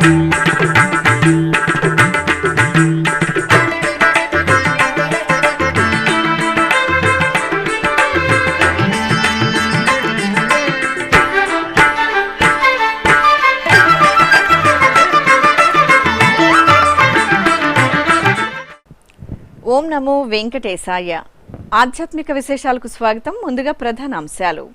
ఓం నమో వెంకటేశాయ. ఆధ్యాత్మిక విశేషాలకు స్వాగతం. ముందుగా ప్రధాన అంశాలు.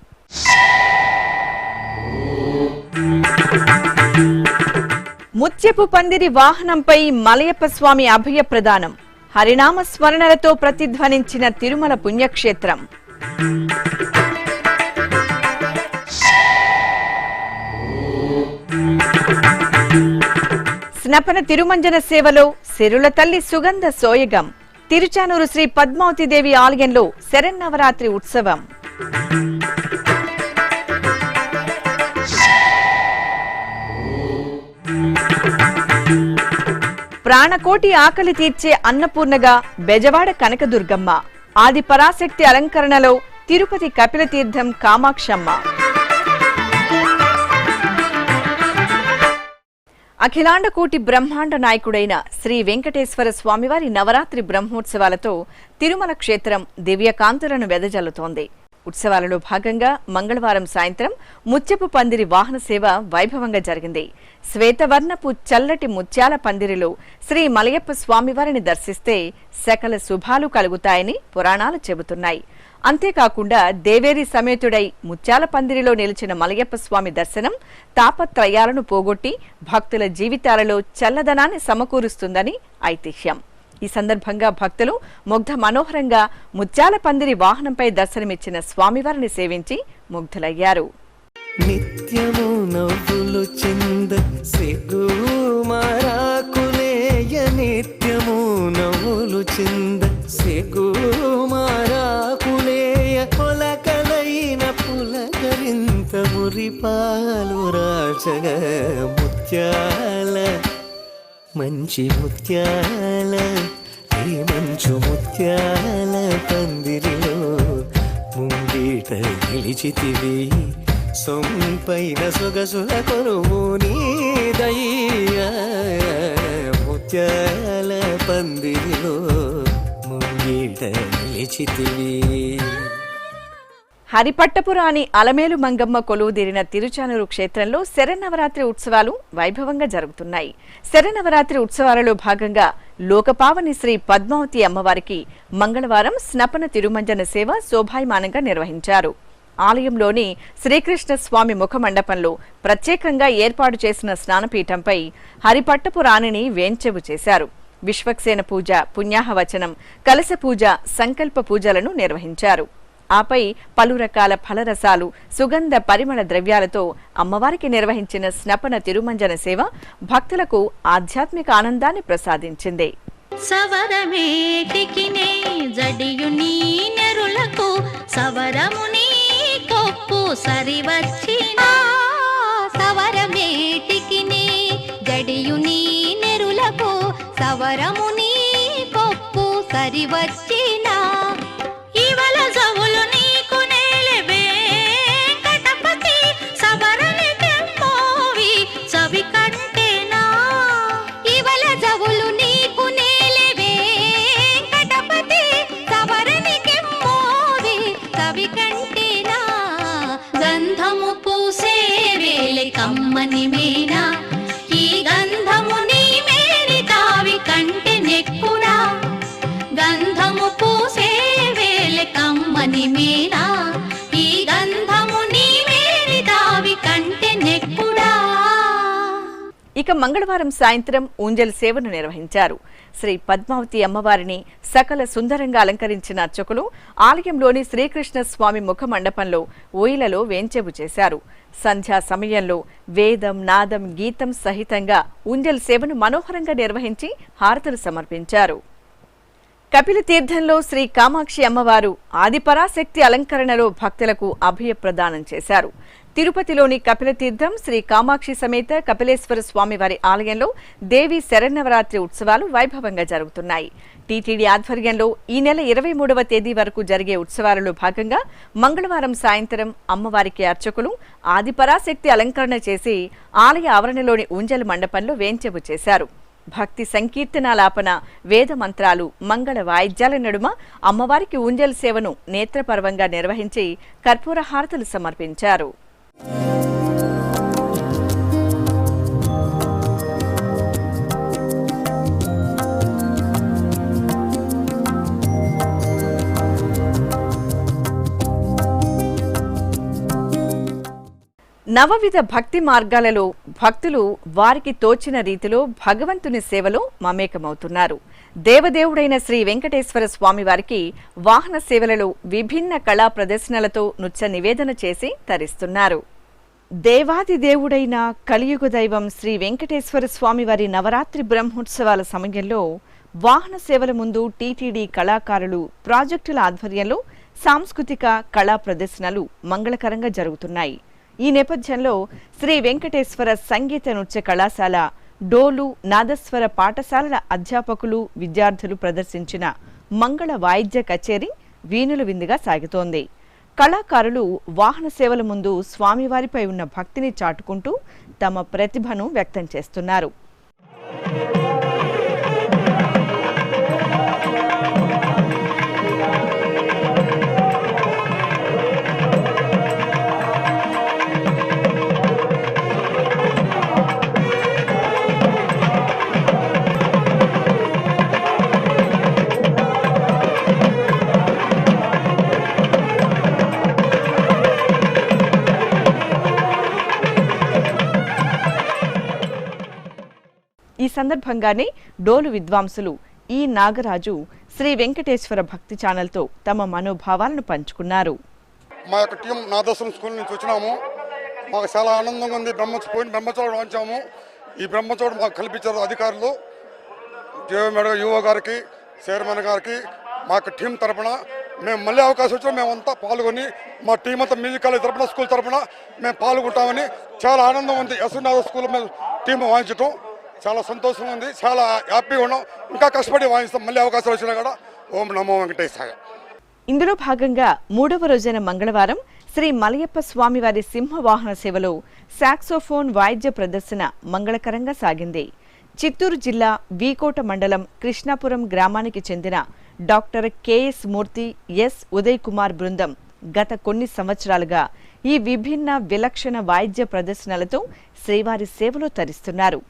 ముత్యపు పందిరి వాహనంపై మలయప్ప స్వామి అభయ ప్రదానం. హరినామ స్మరణలతో ప్రతిధ్వనించిన తిరుమల పుణ్యక్షేత్రం. స్నపన తిరుమంజన సేవలో సిరుల తల్లి సుగంధ సోయగం. తిరుచానూరు శ్రీ పద్మావతిదేవి ఆలయంలో శరన్నవరాత్రి ఉత్సవం. ప్రాణకోటి ఆకలి తీర్చే అన్నపూర్ణగా బెజవాడ కనకదుర్గమ్మ. ఆది పరాశక్తి అలంకరణలో తిరుపతి కపిలతీర్థం కామాక్షమ్మ. అఖిలాండకోటి బ్రహ్మాండ నాయకుడైన శ్రీ వెంకటేశ్వర స్వామివారి నవరాత్రి బ్రహ్మోత్సవాలతో తిరుమల క్షేత్రం దివ్యకాంతులను వెదజల్లుతోంది. ఉత్సవాలలో భాగంగా మంగళవారం సాయంత్రం ముత్యపు పందిరి వాహన సేవ వైభవంగా జరిగింది. శ్వేతవర్ణపు చల్లటి ముత్యాల పందిరిలో శ్రీ మలయప్ప స్వామివారిని దర్శిస్తే సకల శుభాలు కలుగుతాయని పురాణాలు చెబుతున్నాయి. అంతేకాకుండా దేవేరి సమేతుడై ముత్యాల పందిరిలో నిలిచిన మలయప్ప స్వామి దర్శనం తాపత్రయాలను పోగొట్టి భక్తుల జీవితాలలో చల్లదనాన్ని సమకూరుస్తుందని ఐతిహ్యం. ఈ సందర్భంగా భక్తులు ముగ్ధ మనోహరంగా ముత్యాల పందిరి వాహనంపై దర్శనమిచ్చిన స్వామివారిని సేవించి ముగ్ధులయ్యారు. నిత్యము నవ్వులు చింద సిగ్గుమారాకులేయ, నిత్యము నవ్వులు చింద సిగ్గుమారాకులేయ, పొలకలైన పులకరింత మురిపాలు రాజగ ముత్యాల మంచి ముత్యాల, ఈ మంచు ముత్యాల పందిరిలో ముంగిట నిలిచితివి, సొంపైన సొగసుల కొనువు నీదయ్యా, ముత్యాల పందిరిలో ముంగిట నిలిచితివి. హరిపట్టపురాణి అలమేలు మంగమ్మ కొలువుదీరిన తిరుచానూరు క్షేత్రంలో శరన్నవరాత్రి ఉత్సవాలు వైభవంగా జరుగుతున్నాయి. శరన్నవరాత్రి ఉత్సవాలలో భాగంగా లోకపావని శ్రీ పద్మావతి అమ్మవారికి మంగళవారం స్నపన తిరుమంజన సేవ శోభాయమానంగా నిర్వహించారు. ఆలయంలోని శ్రీకృష్ణ స్వామి ముఖమండపంలో ప్రత్యేకంగా ఏర్పాటు చేసిన స్నానపీఠంపై హరిపట్టపురాణిని వేంచెవు చేశారు. విశ్వక్సేన పూజ, పుణ్యాహవచనం, కలశ పూజ, సంకల్ప పూజలను నిర్వహించారు. ఆపై పలు రకాల ఫలరసాలు, సుగంధ పరిమళ ద్రవ్యాలతో అమ్మవారికి నిర్వహించిన స్నపన తిరుమంజన సేవ భక్తులకు ఆధ్యాత్మిక ఆనందాన్ని ప్రసాదించింది. సవరమేటికినే జడియుని నెరులకు సవరముని కొప్పు సరివచ్చిన, సవరమేటికినే జడియుని నెరులకు సవరముని కొప్పు సరివచ్చిన, ఇవల జవులు నీకు నేలే వెంకటపతి సవరని తెమ్మోవి చవి కంటేనా, ఇవల జవులు నీకు నేలే వెంకటపతి సవరని కెమ్మోవి చవి కంటేనా, గంధము పూసే వేలే కమ్మని మేనా, ఈ గంధము నీ మేని తావి కంటే నెక్కునా, గంధము పూసే కమ్మని మీనా, ఈ గంధము నీ మేని తావి కంటే నెక్కుడా. ఇక మంగళవారం సాయంత్రం ఊంజల్ సేవను నిర్వహించారు. శ్రీ పద్మావతి అమ్మవారిని సకల సుందరంగా అలంకరించిన అర్చకులు ఆలయంలోని శ్రీకృష్ణ స్వామి ముఖ మండపంలో ఓయిలలో వేంచెవు చేశారు. సంధ్యా సమయంలో వేదం, నాదం, గీతం సహితంగా ఊంజల్ సేవను మనోహరంగా నిర్వహించి హారతులు సమర్పించారు. కపిలతీర్థంలో శ్రీ కామాక్షి అమ్మవారు ఆదిపరాశక్తి అలంకరణలో భక్తులకు అభయ ప్రదానం చేశారు. తిరుపతిలోని కపిలతీర్థం శ్రీ కామాక్షి సమేత కపిలేశ్వర స్వామివారి ఆలయంలో దేవి శరన్నవరాత్రి ఉత్సవాలు వైభవంగా జరుగుతున్నాయి. టీటీడీ ఆధ్వర్యంలో ఈ నెల 23వ తేదీ వరకు జరిగే ఉత్సవాలలో భాగంగా మంగళవారం సాయంత్రం అమ్మవారికి అర్చకులు ఆదిపరాశక్తి అలంకరణ చేసి ఆలయ ఆవరణలోని ఊంజల్ మండపంలో వేంచెపు చేశారు. భక్తి సంకీర్తనాలాపన, వేద మంత్రాలు, మంగళ వాయిద్యాల నడుమ అమ్మవారికి ఊంజల్ సేవను నేత్రపర్వంగా నిర్వహించి కర్పూర హారతులు సమర్పించారు. నవవిధ భక్తి మార్గాలలో భక్తులు వారికి తోచిన రీతిలో భగవంతుని సేవలో మమేకమవుతున్నారు. దేవదేవుడైన శ్రీ వెంకటేశ్వర స్వామివారికి వాహన సేవలలో విభిన్న కళా ప్రదర్శనలతో నృత్య నివేదన చేసి తరిస్తున్నారు. దేవాది దేవుడైన కలియుగ దైవం శ్రీ వెంకటేశ్వర స్వామివారి నవరాత్రి బ్రహ్మోత్సవాల సమయంలో వాహన సేవల ముందు టీటీడీ కళాకారులు ప్రాజెక్టుల ఆధ్వర్యంలో సాంస్కృతిక కళా ప్రదర్శనలు మంగళకరంగా జరుగుతున్నాయి. ఈ నేపథ్యంలో శ్రీ వెంకటేశ్వర సంగీత నృత్య కళాశాల, డోలు నాదస్వర పాఠశాలల అధ్యాపకులు, విద్యార్థులు ప్రదర్శించిన మంగళ వాయిద్య కచేరీ వీణుల విందుగా సాగుతోంది. కళాకారులు వాహన సేవల ముందు స్వామివారిపై ఉన్న భక్తిని చాటుకుంటూ తమ ప్రతిభను వ్యక్తం చేస్తున్నారు. ఈ సందర్భంగానే డోలు విద్వాంసులు ఈ నాగరాజు శ్రీ వెంకటేశ్వర భక్తి ఛానల్తో తమ మనోభావాలను పంచుకున్నారు. మా యొక్క టీం నాదస్వరం స్కూల్ నుంచి వచ్చినాము. మాకు చాలా ఆనందంగా ఉంది. బ్రహ్మచోడు వాంచాము. ఈ బ్రహ్మచోడు మాకు కల్పించారు అధికారులు. జేవీ యువ గారికి, చైర్మన్ గారికి మా యొక్క టీం తరఫున మేము మళ్ళీ అవకాశం వచ్చినా మేమంతా పాల్గొని మా టీం అంతా మ్యూజిక్ కాలేజ్ తరఫున, స్కూల్ తరఫున మేము పాల్గొంటామని చాలా ఆనందం ఉంది. ఎస్నాథ స్కూల్ మేము టీం వాయించటం చాలా సంతోషంగా ఉంది. చాలా హ్యాపీగా ఉన్నాం. ఇంకా కష్టపడి వాయిస్తాం. మళ్ళీ అవకాశాలు వచ్చినా కూడా ఓం నమో వెంకటేశాయ. ఇందులో భాగంగా 3వ రోజైన మంగళవారం శ్రీ మలయప్ప స్వామివారి సింహవాహన సేవలో సాక్సోఫోన్ వాయిద్య ప్రదర్శన మంగళకరంగా సాగింది. చిత్తూరు జిల్లా వీకోట మండలం కృష్ణాపురం గ్రామానికి చెందిన డాక్టర్ కెఎస్ మూర్తి, ఎస్ ఉదయ్ కుమార్ బృందం గత కొన్ని సంవత్సరాలుగా ఈ విభిన్న విలక్షణ వాయిద్య ప్రదర్శనలతో శ్రీవారి సేవలో తరిస్తున్నారు.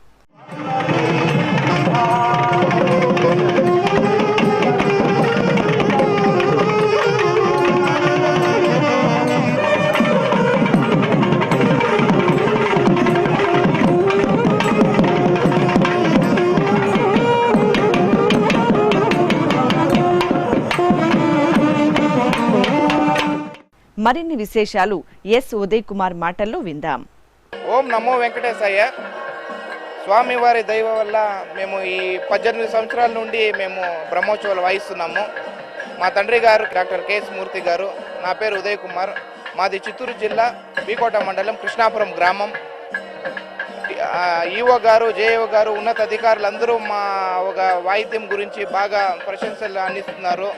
మరిన్ని విశేషాలు ఎస్ ఉదయ్ కుమార్ మాటల్లో విందాం. ఓం నమో వెంకటేశయ్య. స్వామివారి దైవ వల్ల మేము ఈ 18 సంవత్సరాల నుండి మేము బ్రహ్మోత్సవాలు వాయిస్తున్నాము. మా తండ్రి గారు డాక్టర్ కెఎస్ మూర్తి గారు, నా పేరు ఉదయ్ కుమార్. మాది చిత్తూరు జిల్లా వీకోట మండలం కృష్ణాపురం గ్రామం. ఈఓ గారు, జేఓ గారు, ఉన్నత అధికారులందరూ మా ఒక వాయిద్యం గురించి బాగా ప్రశంసలు అందిస్తున్నారు,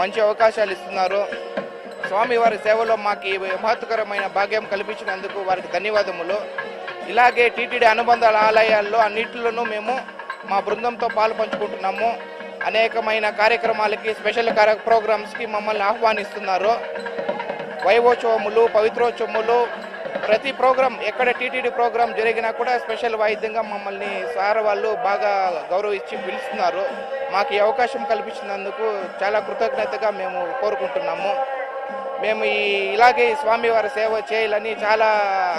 మంచి అవకాశాలు ఇస్తున్నారు. స్వామివారి సేవలో మాకు ఈ మహత్కరమైన భాగ్యం కల్పించినందుకు వారికి ధన్యవాదములు. ఇలాగే టీటీడీ అనుబంధ ఆలయాల్లో అన్నింటిలోనూ మేము మా బృందంతో పాలు పంచుకుంటున్నాము. అనేకమైన కార్యక్రమాలకి, స్పెషల్ ప్రోగ్రామ్స్కి మమ్మల్ని ఆహ్వానిస్తున్నారు. వైభోత్సవములు, పవిత్రోత్సవములు, ప్రతి ప్రోగ్రాం ఎక్కడ టీటీడీ ప్రోగ్రాం జరిగినా కూడా స్పెషల్ వాయిద్యంగా మమ్మల్ని సార్ వాళ్ళు బాగా గౌరవించి పిలుస్తున్నారు. మాకు ఈ అవకాశం కల్పించినందుకు చాలా కృతజ్ఞతగా మేము కోరుకుంటున్నాము. మేము ఇలాగే స్వామివారి సేవ చేయాలని చాలా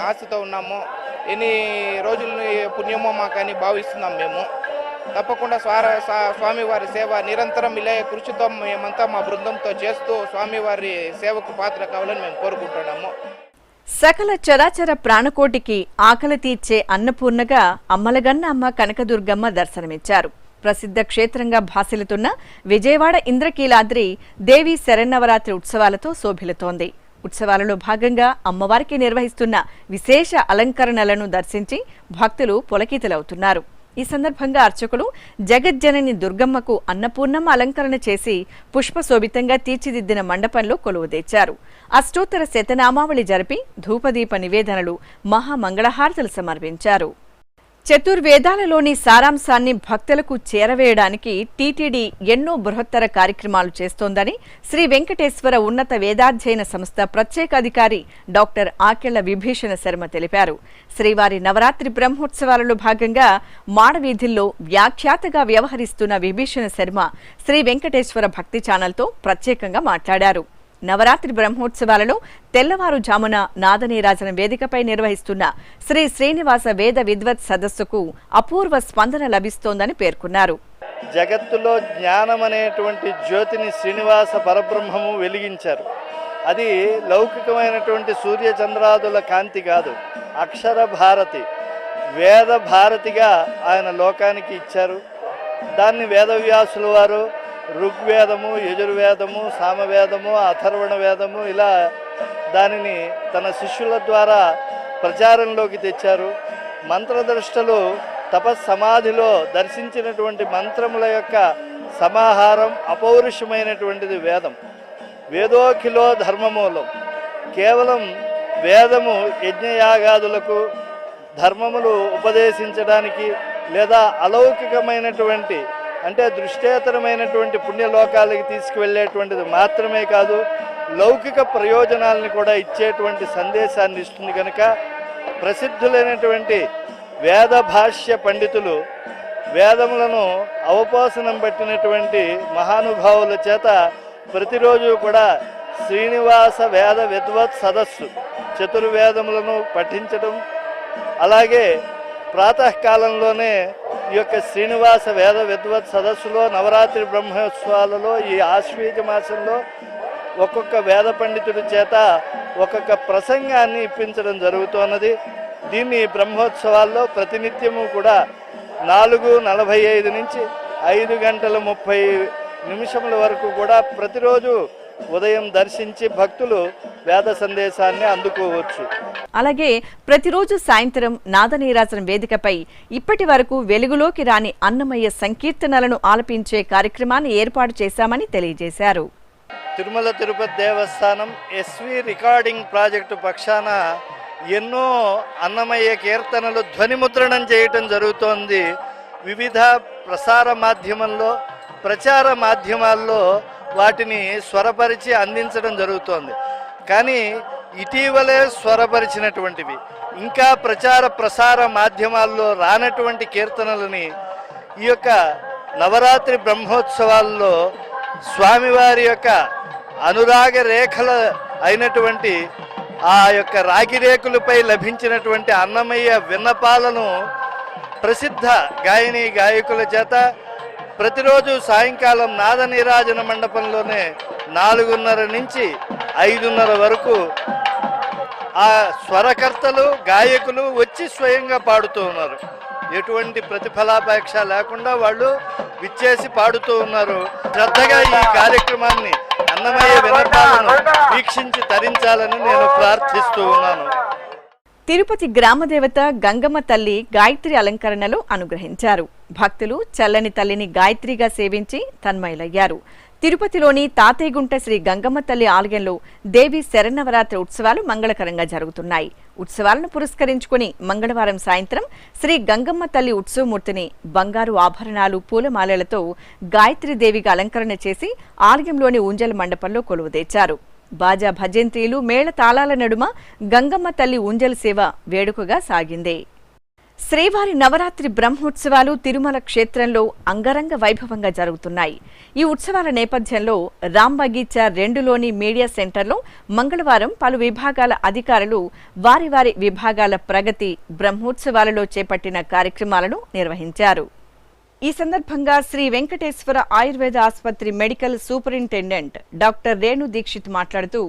ఆశతో ఉన్నాము. ఎన్ని రోజుల పుణ్యమో మాకని భావిస్తున్నాం. మేము తప్పకుండా స్వామివారి సేవ నిరంతరం ఇలా కృషితో మేమంతా మా బృందంతో చేస్తూ స్వామివారి సేవకు పాత్ర కావాలని మేము కోరుకుంటున్నాము. సకల చరాచర ప్రాణకోటికి ఆకలి తీర్చే అన్నపూర్ణగా అమ్మలగన్న అమ్మ కనకదుర్గమ్మ దర్శనమిచ్చారు. ప్రసిద్ధ క్షేత్రంగా భాసిల్లుతున్న విజయవాడ ఇంద్రకీలాద్రి దేవి శరన్నవరాత్రి ఉత్సవాలతో శోభిల్లుతోంది. ఉత్సవాలలో భాగంగా అమ్మవారికి నిర్వహిస్తున్న విశేష అలంకరణలను దర్శించి భక్తులు పులకితులవుతున్నారు. ఈ సందర్భంగా అర్చకులు జగజ్జనని దుర్గమ్మకు అన్నపూర్ణమ్మ అలంకరణ చేసి పుష్పశోభితంగా తీర్చిదిద్దిన మండపంలో కొలువుదీర్చారు. అష్టోత్తర శతనామావళి జరిపి ధూపదీప నివేదనలు, మహామంగళహారతులు సమర్పించారు. చతుర్వేదాలలోని సారాంశాన్ని భక్తులకు చేరవేయడానికి టీటీడీ ఎన్నో బృహత్తర కార్యక్రమాలు చేస్తోందని శ్రీ వెంకటేశ్వర ఉన్నత వేదాధ్యయన సంస్థ ప్రత్యేక అధికారి డాక్టర్ ఆకెళ్ల విభీషణ శర్మ తెలిపారు. శ్రీవారి నవరాత్రి బ్రహ్మోత్సవాలలో భాగంగా మాడవీధుల్లో వ్యాఖ్యాతగా వ్యవహరిస్తున్న విభీషణ శర్మ శ్రీ వెంకటేశ్వర భక్తి ఛానల్తో ప్రత్యేకంగా మాట్లాడారు. నవరాత్రి బ్రహ్మోత్సవాలలో తెల్లవారుజామున నాదనీరాజన వేదికపై నిర్వహిస్తున్న శ్రీ శ్రీనివాస వేద విద్వత్ సదస్సుకు అపూర్వ స్పందన లభిస్తోందని పేర్కొన్నారు. జగత్తులో జ్ఞానం అనేటువంటి జ్యోతిని శ్రీనివాస పరబ్రహ్మము వెలిగించారు. అది లౌకికమైనటువంటి సూర్యచంద్రాదుల కాంతి కాదు, అక్షర భారతి, వేద భారతిగా ఆయన లోకానికి ఇచ్చారు. దాన్ని వేదవ్యాసుల వారు ఋగ్వేదము, యజుర్వేదము, సామవేదము, అథర్వణ వేదము ఇలా దానిని తన శిష్యుల ద్వారా ప్రచారంలోకి తెచ్చారు. మంత్రదృష్టలు తపస్సమాధిలో దర్శించినటువంటి మంత్రముల యొక్క సమాహారం అపౌరుషమైనటువంటిది వేదం. వేదోఖిలో ధర్మమూలం. కేవలం వేదము యజ్ఞయాగాదులకు, ధర్మములు ఉపదేశించడానికి లేదా అలౌకికమైనటువంటి అంటే దృష్టేతరమైనటువంటి పుణ్యలోకాలకి తీసుకువెళ్ళేటువంటిది మాత్రమే కాదు, లౌకిక ప్రయోజనాలను కూడా ఇచ్చేటువంటి సందేశాన్ని ఇస్తుంది. కనుక ప్రసిద్ధులైనటువంటి వేద భాష్య పండితులు, వేదములను అవపోసనం పట్టినటువంటి మహానుభావుల చేత ప్రతిరోజు కూడా శ్రీనివాస వేద విద్వత్ సదస్సు, చతుర్వేదములను పఠించడం, అలాగే ప్రాతకాలంలోనే ఈ యొక్క శ్రీనివాస వేద విద్వత్ సదస్సులో నవరాత్రి బ్రహ్మోత్సవాలలో ఈ ఆశ్వీజ మాసంలో ఒక్కొక్క వేద పండితుడి చేత ఒక్కొక్క ప్రసంగాన్ని ఇప్పించడం జరుగుతున్నది. దీన్ని బ్రహ్మోత్సవాల్లో ప్రతినిత్యము కూడా 4:45 నుంచి 5:30 వరకు కూడా ప్రతిరోజు ఉదయం దర్శించి భక్తులు వేద సందేశాన్ని అందుకోవచ్చు. అలాగే ప్రతిరోజు సాయంత్రం నాదనీరాజన వేదికపై ఇప్పటి వరకు వెలుగులోకి రాని అన్నమయ్య సంకీర్తనలను ఆలపించే కార్యక్రమాన్ని ఏర్పాటు చేశామని తెలియజేశారు. తిరుమల తిరుపతి దేవస్థానం ఎస్వి రికార్డింగ్ ప్రాజెక్టు పక్షాన ఎన్నో అన్నమయ్య కీర్తనలు ధ్వనిముద్రణం చేయటం జరుగుతోంది. వివిధ ప్రసార మాధ్యమంలో, ప్రచార మాధ్యమాల్లో వాటిని స్వరపరిచి అందించడం జరుగుతోంది. కానీ ఇటీవలే స్వరపరిచినటువంటివి, ఇంకా ప్రచార ప్రసార మాధ్యమాల్లో రానటువంటి కీర్తనలని ఈ యొక్క నవరాత్రి బ్రహ్మోత్సవాల్లో స్వామివారి యొక్క అనురాగ రేఖల అయినటువంటి ఆ యొక్క రాగి రేకులపై లభించినటువంటి అన్నమయ్య విన్నపాలను ప్రసిద్ధ గాయని గాయకుల చేత ప్రతిరోజు సాయంకాలం నాదనీరాజన మండపంలోనే 4:30 నుంచి 5:30 వరకు ఆ స్వరకర్తలు, గాయకులు వచ్చి స్వయంగా పాడుతూ ఉన్నారు. ఎటువంటి ప్రతిఫలాపేక్ష లేకుండా వాళ్ళు విచ్చేసి పాడుతూ ఉన్నారు. శ్రద్ధగా ఈ కార్యక్రమాన్ని అన్నమయ్య విన్నపాలను వీక్షించి తరించాలని నేను ప్రార్థిస్తూ ఉన్నాను. తిరుపతి గ్రామదేవత గంగమ్మ తల్లి గాయత్రి అలంకరణలో అనుగ్రహించారు. భక్తులు చల్లని తల్లిని గాయత్రిగా సేవించి తన్మయులయ్యారు. తిరుపతిలోని తాతయ్యగుంట శ్రీ గంగమ్మ తల్లి ఆలయంలో దేవి శరన్నవరాత్రి ఉత్సవాలు మంగళకరంగా జరుగుతున్నాయి. ఉత్సవాలను పురస్కరించుకుని మంగళవారం సాయంత్రం శ్రీ గంగమ్మ తల్లి ఉత్సవమూర్తిని బంగారు ఆభరణాలు, పూలమాలలతో గాయత్రీదేవిగా అలంకరణ చేసి ఆలయంలోని ఊంజల మండపంలో కొలువుదీర్చారు. బాజా భజంత్రీలు, మేళ తాళాల నడుమ గంగమ్మ తల్లి ఊంజల సేవ వేడుకగా సాగింది. శ్రీవారి నవరాత్రి బ్రహ్మోత్సవాలు తిరుమల క్షేత్రంలో అంగరంగ వైభవంగా జరుగుతున్నాయి. ఈ ఉత్సవాల నేపథ్యంలో రాంబగీచా 2లోని మీడియా సెంటర్లో మంగళవారం పలు విభాగాల అధికారులు వారి వారి విభాగాల ప్రగతి, బ్రహ్మోత్సవాలలో చేపట్టిన కార్యక్రమాలను నిర్వహించారు. ఈ సందర్భంగా శ్రీ వెంకటేశ్వర ఆయుర్వేద ఆసుపత్రి medical superintendent doctor Renu Dikshit మాట్లాడుతూ,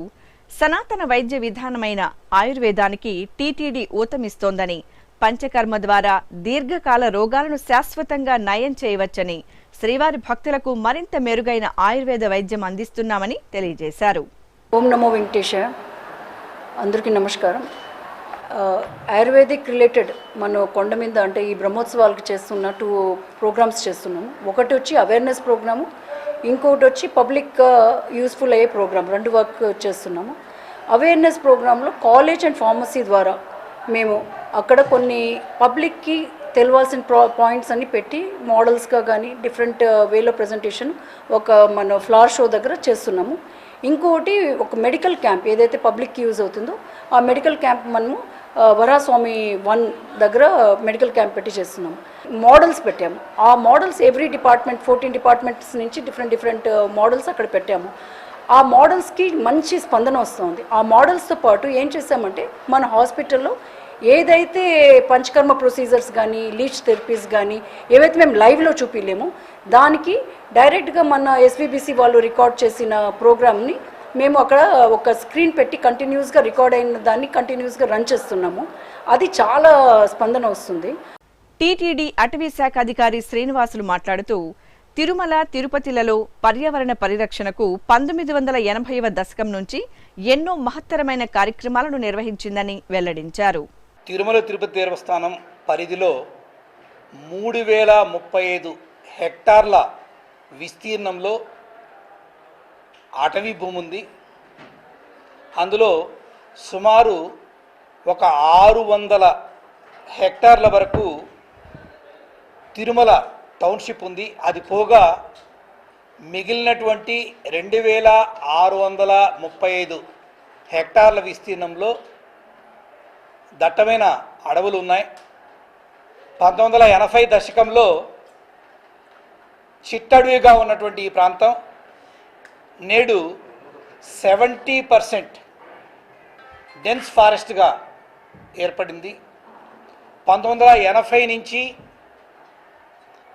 సనాతన వైద్య విధానమైన ఆయుర్వేదానికి టీటీడీ ఊతమిస్తోందని, పంచకర్మ ద్వారా దీర్ఘకాల రోగాలను శాశ్వతంగా నయం చేయవచ్చని, శ్రీవారి భక్తులకు మరింత మెరుగైన ఆయుర్వేద వైద్యం అందిస్తున్నామని తెలియజేశారు. ఓం నమో వెంకటేశ. అందరికీ నమస్కారం. ఆయుర్వేదిక్ రిలేటెడ్ మనం కొండ మీద అంటే ఈ బ్రహ్మోత్సవాలకు చేస్తున్న 2 ప్రోగ్రామ్స్ చేస్తున్నాము. ఒకటి వచ్చి అవేర్నెస్ ప్రోగ్రాము, ఇంకొకటి వచ్చి పబ్లిక్ యూస్ఫుల్ అయ్యే ప్రోగ్రామ్, 2 వర్క్ చేస్తున్నాము. అవేర్నెస్ ప్రోగ్రాంలో కాలేజ్ అండ్ ఫార్మసీ ద్వారా మేము అక్కడ కొన్ని పబ్లిక్కి తెలవాల్సిన పాయింట్స్ అన్ని పెట్టి మోడల్స్గా కానీ డిఫరెంట్ వేలో ప్రజెంటేషన్ ఒక మన ఫ్లవర్ షో దగ్గర చేస్తున్నాము. ఇంకొకటి ఒక మెడికల్ క్యాంప్ ఏదైతే పబ్లిక్కి యూజ్ అవుతుందో ఆ మెడికల్ క్యాంప్ మనము వరాస్వామి 1 దగ్గర మెడికల్ క్యాంప్ పెట్టి చేస్తున్నాము. మోడల్స్ పెట్టాము. ఆ మోడల్స్ ఎవ్రీ డిపార్ట్మెంట్ 14 డిపార్ట్మెంట్స్ నుంచి డిఫరెంట్ మోడల్స్ అక్కడ పెట్టాము. ఆ మోడల్స్కి మంచి స్పందన వస్తుంది. ఆ మోడల్స్తో పాటు ఏం చేసామంటే మన హాస్పిటల్లో ఏదైతే పంచకర్మ ప్రొసీజర్స్ కానీ లీచ్ థెరపీస్ కానీ ఏవైతే మేము లైవ్లో చూపించలేమో దానికి డైరెక్ట్గా మన ఎస్విబిసి వాళ్ళు రికార్డ్ చేసిన ప్రోగ్రామ్ని మేము అక్కడ ఒక స్క్రీన్ పెట్టి కంటిన్యూస్గా రికార్డ్ అయిన దాన్ని కంటిన్యూస్గా రన్ చేస్తున్నాము. అది చాలా స్పందన వస్తుంది. టీటీడీ అటవీ శాఖ అధికారి శ్రీనివాసులు మాట్లాడుతూ తిరుమల తిరుపతిలలో పర్యావరణ పరిరక్షణకు 1980వ దశకం నుంచి ఎన్నో మహత్తరమైన కార్యక్రమాలను నిర్వహించిందని వెల్లడించారు. తిరుమల తిరుపతి దేవస్థానం పరిధిలో 3035 హెక్టార్ల విస్తీర్ణంలో అటవీ భూమి ఉంది. అందులో సుమారు ఒక 600 హెక్టార్ల వరకు తిరుమల టౌన్షిప్ ఉంది. అది పోగా మిగిలినటువంటి 2635 హెక్టార్ల విస్తీర్ణంలో దట్టమైన అడవులు ఉన్నాయి. 1980 దశకంలో చిట్టడవిగా ఉన్నటువంటి ఈ ప్రాంతం నేడు 70% డెన్స్ ఫారెస్ట్గా ఏర్పడింది. 1980 నుంచి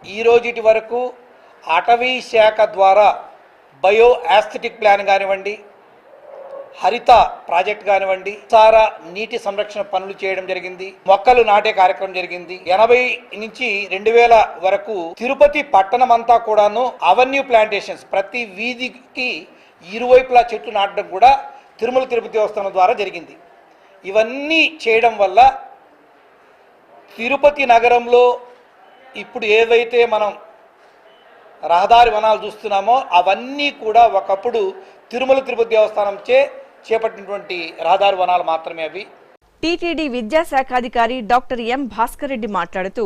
ఈ రోజుటి వరకు అటవీ శాఖ ద్వారా బయో యాస్థెటిక్ ప్లాన్ కానివ్వండి, హరిత ప్రాజెక్ట్ కానివ్వండి, సారా నీటి సంరక్షణ పనులు చేయడం జరిగింది. మొక్కలు నాటే కార్యక్రమం జరిగింది. 80 నుంచి 2000 వరకు తిరుపతి పట్టణం అంతా కూడాను అవెన్యూ ప్లాంటేషన్స్, ప్రతి వీధికి ఇరువైపులా చెట్లు నాటడం కూడా తిరుమల తిరుపతి దేవస్థానం ద్వారా జరిగింది. ఇవన్నీ చేయడం వల్ల తిరుపతి నగరంలో ఇప్పుడు ఏవైతే మనం రహదారి వనాలు చూస్తున్నామో అవన్నీ కూడా ఒకప్పుడు తిరుమల తిరుపతి దేవస్థానంచే చేపట్టినటువంటి రహదారి వనాలు మాత్రమే అవి. టీటీడీ విద్యాశాఖాధికారి డాక్టర్ ఎం భాస్కర్ రెడ్డి మాట్లాడుతూ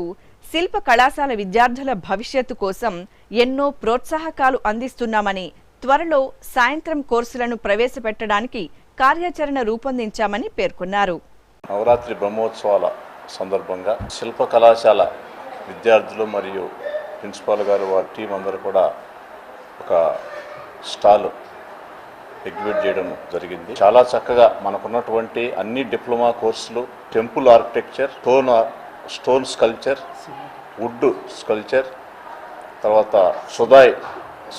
శిల్ప కళాశాల విద్యార్థుల భవిష్యత్తు కోసం ఎన్నో ప్రోత్సాహకాలు అందిస్తున్నామని, త్వరలో సాయంత్రం కోర్సులను ప్రవేశపెట్టడానికి కార్యాచరణ రూపొందించామని పేర్కొన్నారు. నవరాత్రి బ్రహ్మోత్సవాల సందర్భంగా శిల్ప కళాశాల విద్యార్థులు మరియు ప్రిన్సిపాల్ గారు వారి టీం అందరూ కూడా ఒక స్టాల్ ఎగ్జిబిట్ చేయడం జరిగింది. చాలా చక్కగా మనకున్నటువంటి అన్ని డిప్లొమా కోర్సులు, temple architecture, stone sculpture, wood sculpture, తర్వాత సుదాయ్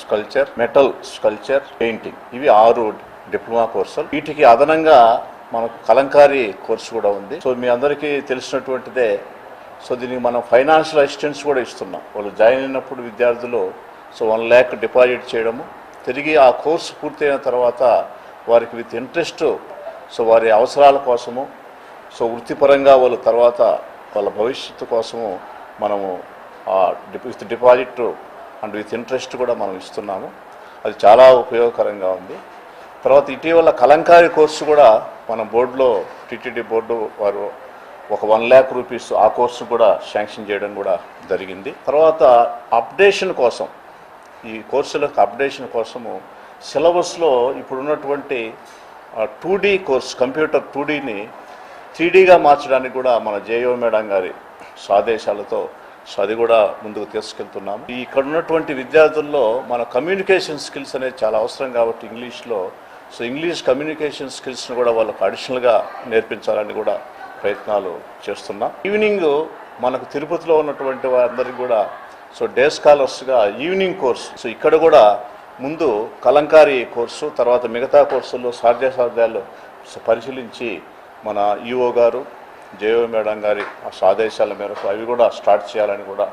స్కల్ప్చర్, మెటల్ స్కల్ప్చర్, పెయింటింగ్, ఇవి 6 డిప్లొమా కోర్సులు. వీటికి అదనంగా మనకు కలంకారీ కోర్సు కూడా ఉంది. సో మీ అందరికీ తెలిసినటువంటిదే. సో దీనికి మనం ఫైనాన్షియల్ అసిస్టెన్స్ కూడా ఇస్తున్నాం. వాళ్ళు జాయిన్ అయినప్పుడు విద్యార్థులు 1 lakh డిపాజిట్ చేయడము, తిరిగి ఆ కోర్సు పూర్తయిన తర్వాత వారికి విత్ ఇంట్రెస్ట్ వారి అవసరాల కోసము వృత్తిపరంగా వాళ్ళు తర్వాత వాళ్ళ భవిష్యత్తు కోసము మనము with deposit and with interest కూడా మనం ఇస్తున్నాము. అది చాలా ఉపయోగకరంగా ఉంది. తర్వాత ఇటీవల కలంకారీ కోర్సు కూడా మన బోర్డులో టీటీడీ బోర్డు వారు ఒక 1 lakh రూపీస్ ఆ కోర్సు కూడా శాంక్షన్ చేయడం కూడా జరిగింది. తర్వాత అప్డేషన్ కోసం, ఈ కోర్సులకు అప్డేషన్ కోసము సిలబస్లో ఇప్పుడున్నటువంటి 2D కోర్స్, కంప్యూటర్ 2Dని 3Dగా మార్చడానికి కూడా మన జేఓ మేడం గారి ఆదేశాలతో అది కూడా ముందుకు తీసుకెళ్తున్నాము. ఇక్కడ ఉన్నటువంటి విద్యార్థుల్లో మన కమ్యూనికేషన్ స్కిల్స్ అనేది చాలా అవసరం కాబట్టి ఇంగ్లీష్లో ఇంగ్లీష్ కమ్యూనికేషన్ స్కిల్స్ని కూడా వాళ్ళకు అడిషనల్గా నేర్పించాలని కూడా ప్రయత్నాలు చేస్తున్నాం. ఈవినింగ్ మనకు తిరుపతిలో ఉన్నటువంటి వారందరికీ కూడా డే స్కాలర్స్గా ఈవినింగ్ కోర్సు, ఇక్కడ కూడా ముందు కలంకారీ కోర్సు, తర్వాత మిగతా కోర్సుల్లో సాధ్యాసాధ్యాలు పరిశీలించి మన ఈఓ గారు, జేఓ మేడం గారి ఆదేశాల మేరకు అవి కూడా స్టార్ట్ చేయాలని కూడా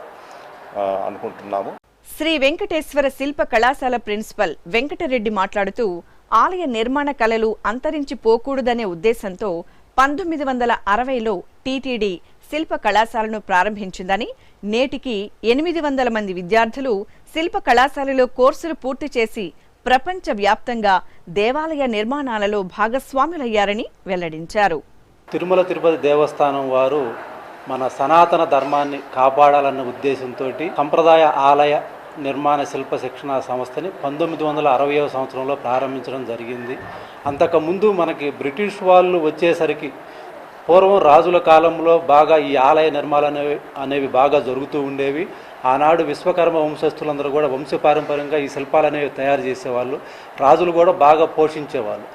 అనుకుంటున్నాము. శ్రీ వెంకటేశ్వర శిల్ప కళాశాల ప్రిన్సిపల్ వెంకటరెడ్డి మాట్లాడుతూ ఆలయ నిర్మాణ కళలు అంతరించిపోకూడదనే ఉద్దేశంతో 1960లో టీటీడీ శిల్ప కళాశాలను ప్రారంభించిందని, నేటికి 800 మంది విద్యార్థులు శిల్ప కళాశాలలో కోర్సులు పూర్తి చేసి ప్రపంచ వ్యాప్తంగా దేవాలయ నిర్మాణాలలో భాగస్వాములయ్యారని వెల్లడించారు. తిరుమల తిరుపతి దేవస్థానం వారు మన సనాతన ధర్మాన్ని కాపాడాలన్న ఉద్దేశంతో సంప్రదాయ ఆలయ నిర్మాణ శిల్ప శిక్షణా సంస్థని 1960వ సంవత్సరంలో ప్రారంభించడం జరిగింది. అంతకుముందు మనకి బ్రిటిష్ వాళ్ళు వచ్చేసరికి పూర్వం రాజుల కాలంలో బాగా ఈ ఆలయ నిర్మాణాలు అనేవి బాగా జరుగుతూ ఉండేవి. ఆనాడు విశ్వకర్మ వంశస్థులందరూ కూడా వంశపారంపర్యంగా ఈ శిల్పాలు అనేవి తయారు చేసేవాళ్ళు. రాజులు కూడా బాగా పోషించేవాళ్ళు.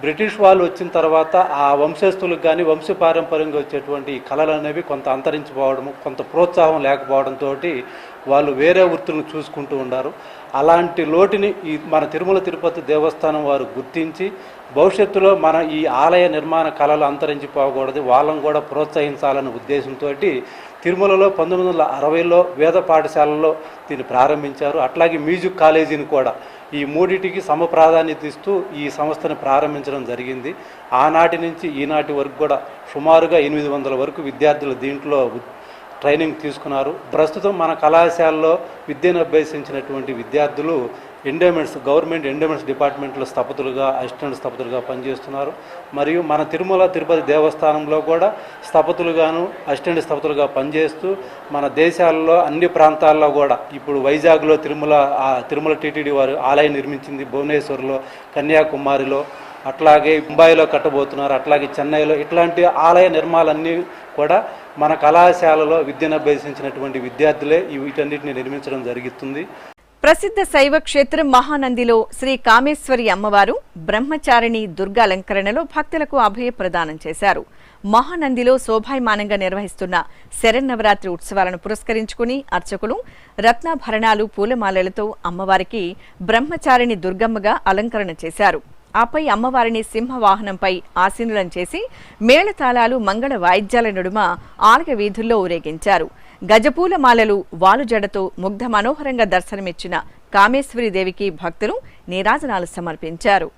బ్రిటిష్ వాళ్ళు వచ్చిన తర్వాత ఆ వంశస్థులకు కానీ వంశపారంపర్యంగా వచ్చేటువంటి ఈ కళలు అనేవి కొంత అంతరించిపోవడము, కొంత ప్రోత్సాహం లేకపోవడంతో వాళ్ళు వేరే వృత్తులను చూసుకుంటూ ఉన్నారు. అలాంటి లోటుని ఈ మన తిరుమల తిరుపతి దేవస్థానం వారు గుర్తించి భవిష్యత్తులో మన ఈ ఆలయ నిర్మాణ కళలు అంతరించిపోకూడదు, వాళ్ళని కూడా ప్రోత్సహించాలనే ఉద్దేశంతో తిరుమలలో 1960లో వేద పాఠశాలలో దీన్ని ప్రారంభించారు. అట్లాగే మ్యూజిక్ కాలేజీని కూడా ఈ మూడిటికి సమ ప్రాధాన్యత ఇస్తూ ఈ సంస్థను ప్రారంభించడం జరిగింది. ఆనాటి నుంచి ఈనాటి వరకు కూడా సుమారుగా 800 వరకు విద్యార్థులు దీంట్లో ట్రైనింగ్ తీసుకున్నారు. ప్రస్తుతం మన కళాశాలలో విద్యను అభ్యసించినటువంటి విద్యార్థులు ఎండోమెంట్స్, గవర్నమెంట్ ఎండోమెంట్స్ డిపార్ట్మెంట్లో స్థపతులుగా, అసిస్టెంట్ స్థపతులుగా పనిచేస్తున్నారు. మరియు మన తిరుమల తిరుపతి దేవస్థానంలో కూడా స్థపతులుగాను, అసిస్టెంట్ స్థపతులుగా పనిచేస్తూ మన దేశాల్లో అన్ని ప్రాంతాల్లో కూడా ఇప్పుడు వైజాగ్లో తిరుమల టీటీడీ వారు ఆలయం నిర్మించింది, భువనేశ్వర్లో, కన్యాకుమారిలో, అట్లాగే ముంబైలో కట్టబోతున్నారు, అట్లాగే చెన్నైలో. ఇట్లాంటి ఆలయ నిర్మాణాలన్నీ కూడా మన కళాశాలలో విద్యను అభ్యసించినటువంటి విద్యార్థులే వీటన్నిటిని నిర్మించడం జరుగుతుంది. ప్రసిద్ధ శైవ క్షేత్రం మహానందిలో శ్రీ కామేశ్వరి అమ్మవారు బ్రహ్మచారిణి దుర్గాలంకరణలో భక్తులకు అభయ ప్రదానం చేశారు. మహానందిలో శోభాయమానంగా నిర్వహిస్తున్న శరన్నవరాత్రి ఉత్సవాలను పురస్కరించుకుని అర్చకులు రత్నాభరణాలు, పూలమాలలతో అమ్మవారికి బ్రహ్మచారిణి దుర్గమ్మగా అలంకరణ చేశారు. ఆపై అమ్మవారిని సింహవాహనంపై ఆసీనులను చేసి మేళతాళాలు, మంగళ వాయిద్యాల నడుమ ఆలయ వీధుల్లో ఊరేగించారు. గజపూల మాలలు, వాలుజడతో ముగ్ధ మనోహరంగా దర్శనమిచ్చిన కామేశ్వరీదేవికి భక్తులు నీరాజనాలు సమర్పించారు.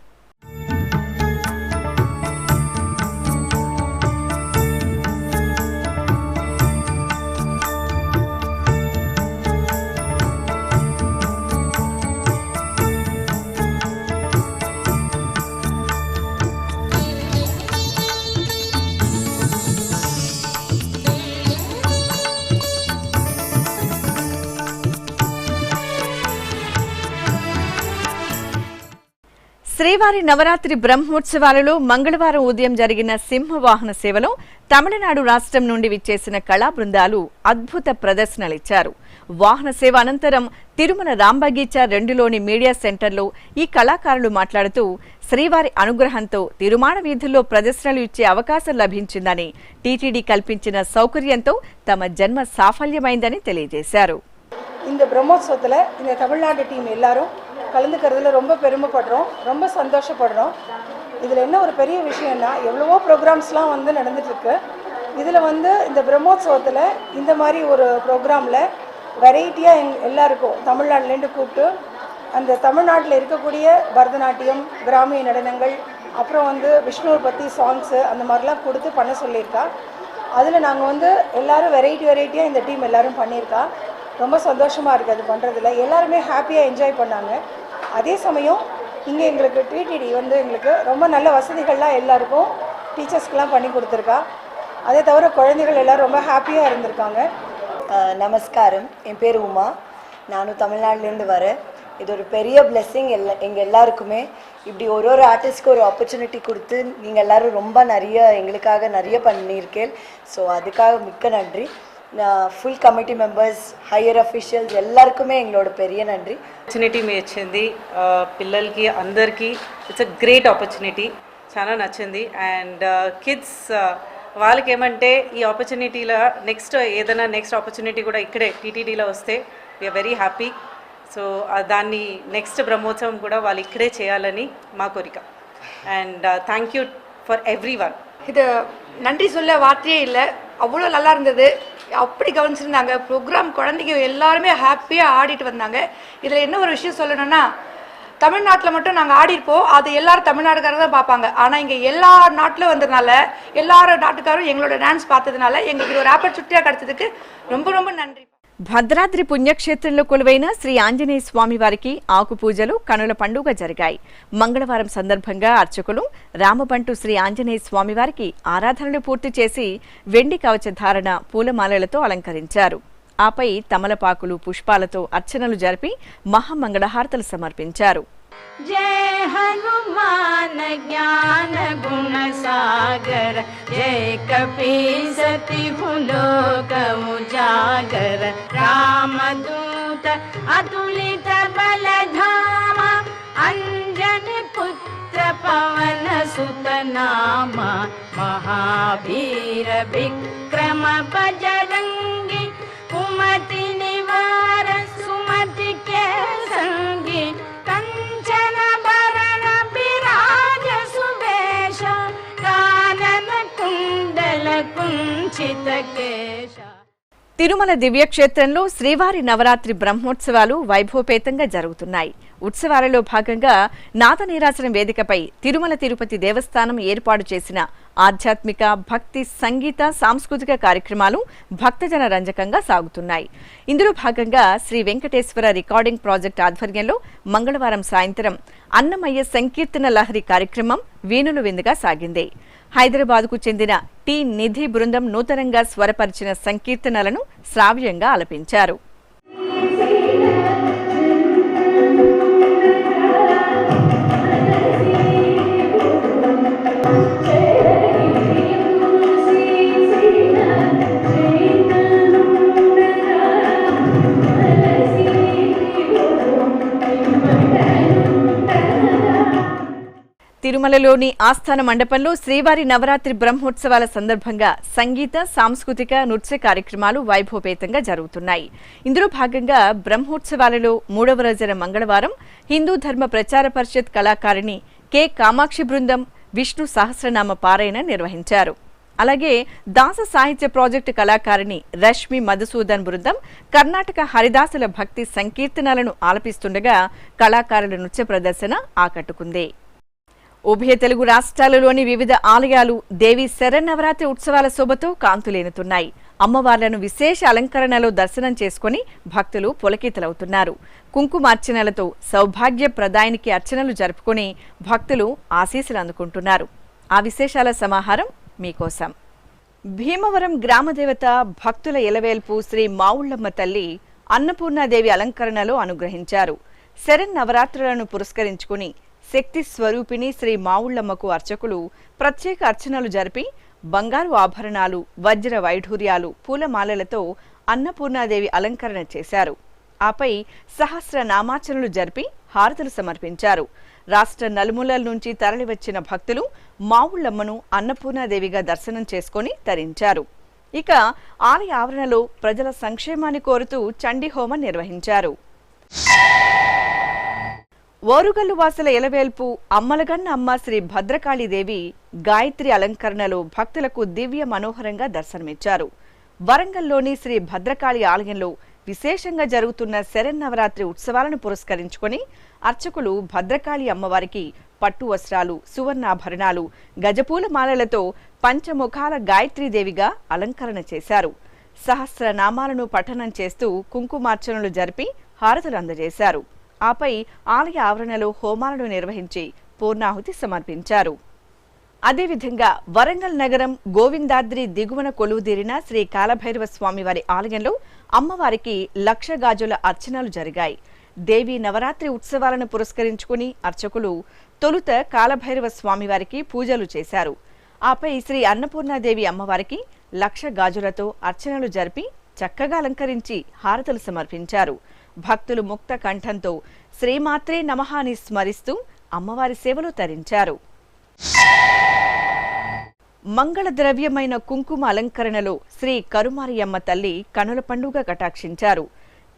శ్రీవారి నవరాత్రి బ్రహ్మోత్సవాలలో మంగళవారం ఉదయం జరిగిన సింహవాహన సేవలో తమిళనాడు రాష్ట్రం నుండి విచ్చేసిన కళా బృందాలు అద్భుత ప్రదర్శనలిచ్చారు. వాహన సేవ అనంతరం తిరుమల రాంబగీచా 2లోని మీడియా సెంటర్లో ఈ కళాకారులు మాట్లాడుతూ శ్రీవారి అనుగ్రహంతో తిరుమాణ వీధుల్లో ప్రదర్శనలు ఇచ్చే అవకాశం లభించిందని, టీటీడీ కల్పించిన సౌకర్యంతో తమ జన్మ సాఫల్యమైందని తెలియజేశారు. இந்த பிரம்மோத்சவத்தில் இந்த தமிழ்நாடு டீம் எல்லாரும் கலந்துக்கிறதுல ரொம்ப பெருமைப்படுறோம், ரொம்ப சந்தோஷப்படுறோம். இதில் என்ன ஒரு பெரிய விஷயம்னா எவ்வளவோ ப்ரோக்ராம்ஸ்லாம் வந்து நடந்துகிட்ருக்கு. இதில் வந்து இந்த பிரம்மோத்சவத்தில் இந்த மாதிரி ஒரு ப்ரோக்ராமில் வெரைட்டியாக எல்லாருக்கும் தமிழ்நாட்டிலேருந்து கூப்பிட்டு அந்த தமிழ்நாட்டில் இருக்கக்கூடிய பரதநாட்டியம், கிராமிய நடனங்கள், அப்புறம் வந்து விஷ்ணுவை பற்றி சாங்ஸு அந்த மாதிரிலாம் கொடுத்து பண்ண சொல்லியிருக்கா. அதில் நாங்கள் வந்து எல்லோரும் வெரைட்டியாக இந்த டீம் எல்லோரும் பண்ணியிருக்கா. ரொம்ப சந்தோஷமாக இருக்குது அது பண்ணுறதுல. எல்லாருமே ஹாப்பியாக என்ஜாய் பண்ணாங்க. அதே சமயம் இங்கே எங்களுக்கு டிடிடி வந்து எங்களுக்கு ரொம்ப நல்ல வசதிகள்லாம் எல்லாருக்கும் டீச்சர்ஸ்க்கெலாம் பண்ணி கொடுத்துருக்கா. அதே தவிர குழந்தைகள் எல்லோரும் ரொம்ப ஹாப்பியாக இருந்திருக்காங்க. நமஸ்காரம், என் பேர் உமா, நானும் தமிழ்நாட்டிலேருந்து வரேன். இது ஒரு பெரிய பிளெஸ்ஸிங் எங்கள் எல்லாருக்குமே. இப்படி ஒரு ஆர்டிஸ்ட்க்கு ஒரு ஆப்பர்ச்சுனிட்டி கொடுத்து நீங்கள் எல்லோரும் ரொம்ப எங்களுக்காக நிறைய பண்ணியிருக்கேன். ஸோ அதுக்காக மிக்க நன்றி. Full committee members, higher officials ఎల్లరికమే ఎంగళోడ పెరియ నండి. ఆపర్చునిటీ మీ వచ్చింది పిల్లలకి అందరికీ. ఇట్స్ అ గ్రేట్ ఆపర్చునిటీ, చాలా నచ్చింది. అండ్ కిడ్స్ వాళ్ళకి ఏమంటే ఈ ఆపర్చునిటీలో నెక్స్ట్ ఆపర్చునిటీ కూడా ఇక్కడే టీటీడీలో వస్తే వీఆర్ వెరీ హ్యాపీ. సో దాన్ని నెక్స్ట్ బ్రహ్మోత్సవం కూడా వాళ్ళు ఇక్కడే చేయాలని మా కోరిక. And thank you for every one. இது நன்றி சொல்ல வார்த்தையே இல்லை, அவ்வளோ நல்லா இருந்தது. அப்படி கவனிச்சிருந்தாங்க ப்ரோக்ராம். குழந்தைங்க எல்லாருமே ஹாப்பியாக ஆடிட்டு வந்தாங்க. இதில் என்ன ஒரு விஷயம் சொல்லணும்னா, தமிழ்நாட்டில் மட்டும் நாங்கள் ஆடிருப்போம், அது எல்லாரும் தமிழ்நாடுக்காரங்க தான் பார்ப்பாங்க. ஆனால் இங்கே எல்லா நாட்டிலும் வந்ததுனால எல்லாரும் நாட்டுக்காரும் எங்களோட டான்ஸ் பார்த்ததுனால எங்களுக்கு ஒரு ஆப்பர்ச்சுனிட்டியாக கிடைச்சதுக்கு ரொம்ப ரொம்ப நன்றி. భద్రాద్రి పుణ్యక్షేత్రంలో కొలువైన శ్రీ ఆంజనేయ స్వామి వారికి ఆకు పూజలు కనుల పండుగ జరిగాయి. మంగళవారం సందర్భంగా అర్చకులు రామబంటు శ్రీ ఆంజనేయ స్వామి వారికి ఆరాధనలు పూర్తి చేసి వెండి కవచ ధారణ పూలమాలలతో అలంకరించారు. ఆపై తమలపాకులు పుష్పాలతో అర్చనలు జరిపి మహామంగళహారతలు సమర్పించారు. जय हनुमान ज्ञान गुण सागर, जय कपीसति लोक उजागर, रामदूत अतुलित बल धामा, अंजनी पुत्र पवन सुत नामा, महावीर विक्रम बजरंगी, कुमति निवार सुमति के संगी, कंचन भरण विराज सुवेश, कानन कुंडल कुंचित केश. తిరుమల దివ్యక్షేత్రంలో శ్రీవారి నవరాత్రి బ్రహ్మోత్సవాలు వైభవపేతంగా జరుగుతున్నాయి. ఉత్సవాలలో భాగంగా నాద నీరాసనం వేదికపై తిరుమల తిరుపతి దేవస్థానం ఏర్పాటు చేసిన ఆధ్యాత్మిక, భక్తి, సంగీత, సాంస్కృతిక కార్యక్రమాలు భక్తజన రంజకంగా సాగుతున్నాయి. ఇందులో భాగంగా శ్రీ వెంకటేశ్వర రికార్డింగ్ ప్రాజెక్ట్ ఆధ్వర్యంలో మంగళవారం సాయంత్రం అన్నమయ్య సంకీర్తన లహరి కార్యక్రమం వీణుల విందుగా సాగింది. హైదరాబాద్కు చెందిన టి నిధి బృందం నూతనంగా స్వరపరిచిన సంకీర్తనలను శ్రావ్యంగా ఆలపించారు. తిరుమలలోని ఆస్థాన మండపంలో శ్రీవారి నవరాత్రి బ్రహ్మోత్సవాల సందర్భంగా సంగీత, సాంస్కృతిక, నృత్య కార్యక్రమాలు వైభవపేతంగా జరుగుతున్నాయి. ఇందులో భాగంగా బ్రహ్మోత్సవాలలో 3వ రోజైన మంగళవారం హిందూ ధర్మ ప్రచార పరిషత్ కళాకారిణి కె కామాక్షి బృందం విష్ణు సహస్రనామ పారాయణ నిర్వహించారు. అలాగే దాస సాహిత్య ప్రాజెక్టు కళాకారిణి రష్మి మధుసూదన్ బృందం కర్ణాటక హరిదాసుల భక్తి సంకీర్తనలను ఆలపిస్తుండగా కళాకారుల నృత్య ప్రదర్శన ఆకట్టుకుంది. ఉభయ తెలుగు రాష్ట్రాలలోని వివిధ ఆలయాలు దేవి శరన్నవరాత్రి ఉత్సవాల శోభతో కాంతులేనుతున్నాయి. అమ్మవార్లను విశేష అలంకరణలో దర్శనం చేసుకుని భక్తులు పులకితలవుతున్నారు. కుంకుమార్చనలతో సౌభాగ్యప్రదాయానికి అర్చనలు జరుపుకుని భక్తులు ఆశీస్సులు అందుకుంటున్నారు. ఆ విశేషాల సమాహారం మీకోసం. భీమవరం గ్రామదేవత భక్తుల ఎలవేల్పు శ్రీ మావుళ్లమ్మ తల్లి అన్నపూర్ణాదేవి అలంకరణలో అనుగ్రహించారు. శరన్నవరాత్రులను పురస్కరించుకుని శక్తి స్వరూపిణి శ్రీ మావుళ్లమ్మకు అర్చకులు ప్రత్యేక అర్చనలు జరిపి బంగారు ఆభరణాలు, వజ్ర వైఢూర్యాలు, పూలమాలలతో అన్నపూర్ణాదేవి అలంకరణ చేశారు. ఆపై సహస్ర నామార్చనలు జరిపి హారతులు సమర్పించారు. రాష్ట్ర నలుమూలల నుంచి తరలివచ్చిన భక్తులు మావుళ్లమ్మను అన్నపూర్ణాదేవిగా దర్శనం చేసుకుని తరించారు. ఇక ఆలయ ఆవరణలో ప్రజల సంక్షేమాన్ని కోరుతూ చండీ హోమం నిర్వహించారు. ఓరుగల్లు వాసుల ఎలవేల్పు అమ్మలగన్న అమ్మ శ్రీ భద్రకాళీదేవి గాయత్రి అలంకరణలో భక్తులకు దివ్య మనోహరంగా దర్శనమిచ్చారు. వరంగల్లోని శ్రీ భద్రకాళి ఆలయంలో విశేషంగా జరుగుతున్న శరన్నవరాత్రి ఉత్సవాలను పురస్కరించుకొని అర్చకులు భద్రకాళి అమ్మవారికి పట్టు వస్త్రాలు, సువర్ణాభరణాలు, గజపూల మాలలతో పంచముఖాల గాయత్రీదేవిగా అలంకరణ చేశారు. సహస్ర నామాలను పఠనం చేస్తూ కుంకుమార్చనలు జరిపి హారతులు అందజేశారు. ఆపై ఆలయ ఆవరణలో హోమాలను నిర్వహించి పూర్ణాహుతి సమర్పించారు. అదేవిధంగా వరంగల్ నగరం గోవిందాద్రి దిగువన కొలువుదీరిన శ్రీ కాలభైరవ స్వామివారి ఆలయంలో అమ్మవారికి 1,00,000 గాజుల అర్చనలు జరిగాయి. దేవి నవరాత్రి ఉత్సవాలను పురస్కరించుకుని అర్చకులు తొలుత కాలభైరవ స్వామివారికి పూజలు చేశారు. ఆపై శ్రీ అన్నపూర్ణాదేవి అమ్మవారికి 1,00,000 గాజులతో అర్చనలు జరిపి చక్కగా అలంకరించి హారతులు సమర్పించారు. భక్తులు ముక్త కంఠంతో శ్రీమాత్రే నమః అని స్మరిస్తూ అమ్మవారి సేవలో తరించారు. మంగళ ద్రవ్యమైన కుంకుమ అలంకరణలో శ్రీ కరుమారియమ్మ తల్లి కనుల పండుగ కటాక్షించారు.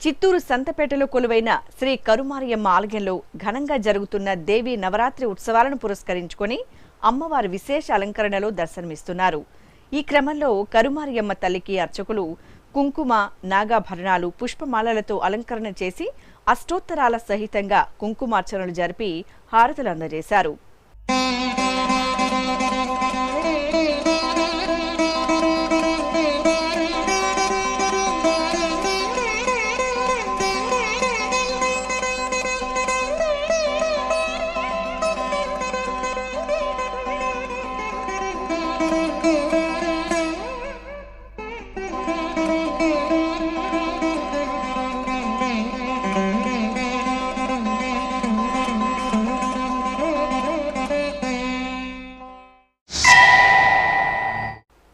చిత్తూరు సంతపేటలో కొలువైన శ్రీ కరుమారియమ్మ ఆలయంలో ఘనంగా జరుగుతున్న దేవి నవరాత్రి ఉత్సవాలను పురస్కరించుకొని అమ్మవారి విశేష అలంకరణలో దర్శనమిస్తున్నారు. ఈ క్రమంలో కరుమారియమ్మ తల్లికి అర్చకులు కుంకుమ, నాగాభరణాలు, పుష్పమాలలతో అలంకరణ చేసి అష్టోత్తరాల సహితంగా కుంకుమార్చనలు జరిపి హారతులు అందజేశారు.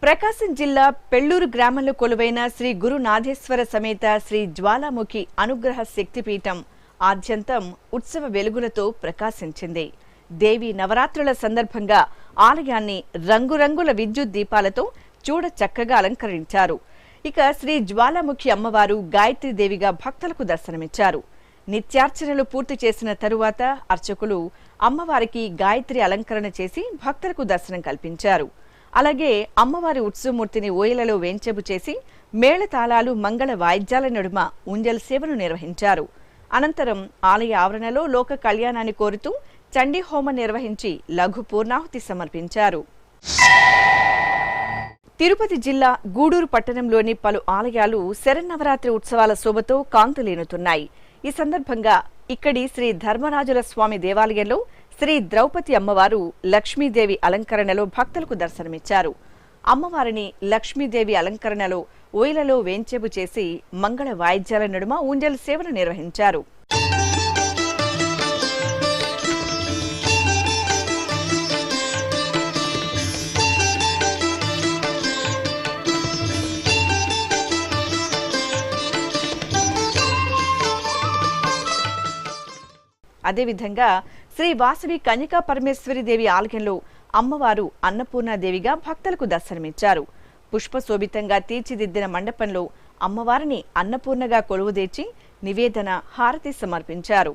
ప్రకాశం జిల్లా పెళ్లూరు గ్రామంలో కొలువైన శ్రీ గురునాథేశ్వర సమేత శ్రీ జ్వాలాముఖి అనుగ్రహ శక్తిపీఠం ఆద్యంతం ఉత్సవ వెలుగులతో ప్రకాశించింది. దేవి నవరాత్రుల సందర్భంగా ఆలయాన్ని రంగురంగుల విద్యుత్ దీపాలతో చూడ చక్కగా అలంకరించారు. ఇక శ్రీ జ్వాలాముఖి అమ్మవారు గాయత్రీదేవిగా భక్తులకు దర్శనమిచ్చారు. నిత్యార్చనలు పూర్తి చేసిన తరువాత అర్చకులు అమ్మవారికి గాయత్రి అలంకరణ చేసి భక్తులకు దర్శనం కల్పించారు. అలాగే అమ్మవారి ఉత్సవమూర్తిని ఓయలలో వేంచెబు చేసి మేళతాళాలు మంగళ వాయిద్యాల నడుమ ఉంజల్ సేవను నిర్వహించారు. అనంతరం ఆలయ ఆవరణలో లోక కళ్యాణాన్ని కోరుతూ చండీ హోమం నిర్వహించి లఘు పూర్ణాహుతి సమర్పించారు. తిరుపతి జిల్లా గూడూరు పట్టణంలోని పలు ఆలయాలు శరన్నవరాత్రి ఉత్సవాల శోభతో కాంతులేనుతున్నాయి. ఈ సందర్భంగా ఇక్కడి శ్రీ ధర్మరాజుల స్వామి దేవాలయంలో శ్రీ ద్రౌపది అమ్మవారు లక్ష్మీదేవి అలంకరణలో భక్తులకు దర్శనమిచ్చారు. అమ్మవారిని లక్ష్మీదేవి అలంకరణలో ఓయిలలో వేంచెబు చేసి మంగళ వాయిద్యాల నడుమ ఊంజల్ సేవను నిర్వహించారు. అదేవిధంగా శ్రీ వాసవి కన్యకా పరమేశ్వరి దేవి ఆలయంలో అమ్మవారు అన్నపూర్ణాదేవిగా భక్తులకు దర్శనమిచ్చారు. పుష్పశోభితంగా తీర్చిదిద్దిన మండపంలో అమ్మవారిని అన్నపూర్ణగా కొలువుదీర్చి నివేదన హారతి సమర్పించారు.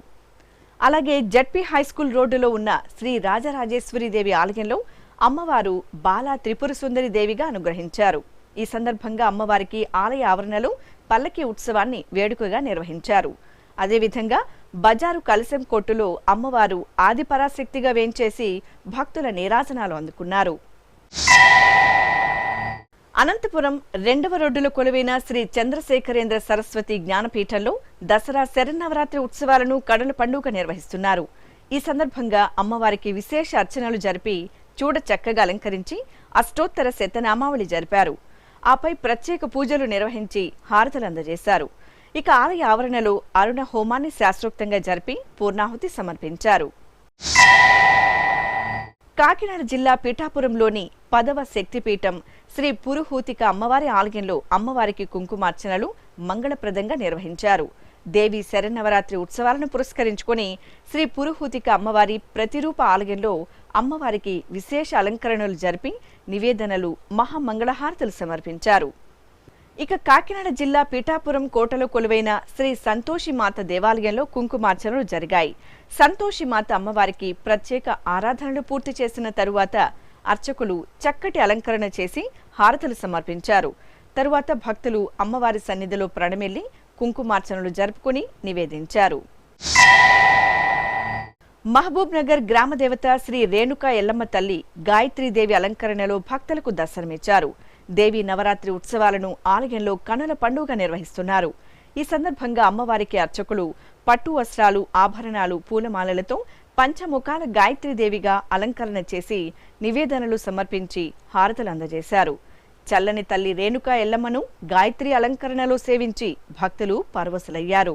అలాగే జడ్పీ హైస్కూల్ రోడ్డులో ఉన్న శ్రీ రాజరాజేశ్వరి దేవి ఆలయంలో అమ్మవారు బాలా త్రిపుర సుందరి దేవిగా అనుగ్రహించారు. ఈ సందర్భంగా అమ్మవారికి ఆలయ ఆవరణలో పల్లకి ఉత్సవాన్ని వేడుకగా నిర్వహించారు. అదేవిధంగా బజారు కలశం కొట్టులో అమ్మవారు ఆదిపరాశక్తిగా వేంచేసి భక్తుల నీరాజనాలు అందుకున్నారు. అనంతపురం 2వ రోడ్డులో కొలువైన శ్రీ చంద్రశేఖరేంద్ర సరస్వతి జ్ఞానపీఠంలో దసరా శరన్నవరాత్రి ఉత్సవాలను కడల పండుగ నిర్వహిస్తున్నారు. ఈ సందర్భంగా అమ్మవారికి విశేష అర్చనలు జరిపి చూడ చక్కగా అలంకరించి అష్టోత్తర శతనామావళి జరిపారు. ఆపై ప్రత్యేక పూజలు నిర్వహించి హారతులు అందజేశారు. ఇక ఆలయ ఆవరణలో అరుణ హోమాన్ని శాస్త్రోక్తంగా జరిపి పూర్ణాహుతి సమర్పించారు. కాకినాడ జిల్లా పిఠాపురంలోని 10వ శక్తిపీఠం శ్రీ పురుహూతిక అమ్మవారి ఆలయంలో అమ్మవారికి కుంకుమార్చనలు మంగళప్రదంగా నిర్వహించారు. దేవి శరన్నవరాత్రి ఉత్సవాలను పురస్కరించుకుని శ్రీ పురుహూతిక అమ్మవారి ప్రతిరూప ఆలయంలో అమ్మవారికి విశేష అలంకరణలు జరిపి నివేదనలు మహామంగళహారతులు సమర్పించారు. ఇక కాకినాడ జిల్లా పిఠాపురం కోటలో కొలువైన శ్రీ సంతోషిమాత దేవాలయంలో కుంకుమార్చనలు జరిగాయి. సంతోషిమాత అమ్మవారికి ప్రత్యేక ఆరాధనలు పూర్తి చేసిన తరువాత అర్చకులు చక్కటి అలంకరణ చేసి హారతులు సమర్పించారు. తరువాత భక్తులు అమ్మవారి సన్నిధిలో ప్రణమిల్లి కుంకుమార్చనలు జరుపుకుని నివేదించారు. మహబూబ్ నగర్ గ్రామ దేవత శ్రీ రేణుకా ఎల్లమ్మ తల్లి గాయత్రీదేవి అలంకరణలో భక్తులకు దర్శనమిచ్చారు. దేవి నవరాత్రి ఉత్సవాలను ఆలయంలో కనుల పండుగ నిర్వహిస్తున్నారు. ఈ సందర్భంగా అమ్మవారికి అర్చకులు పట్టు వస్త్రాలు, ఆభరణాలు, పూలమాలలతో పంచముఖాల గాయత్రీదేవిగా అలంకరణ చేసి నివేదనలు సమర్పించి హారతులు అందజేశారు. చల్లని తల్లి రేణుకా ఎల్లమ్మను గాయత్రి అలంకరణలో సేవించి భక్తులు పరవశులయ్యారు.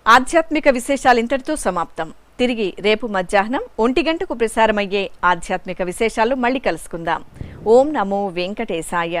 ఆధ్యాత్మిక విశేషాలు ఇంతటితో సమాప్తం. తిరిగి రేపు మధ్యాహ్నం 1 గంటకు ప్రసారమయ్యే ఆధ్యాత్మిక విశేషాలు మళ్ళీ కలుసుకుందాం. ఓం నమో వెంకటేశాయ.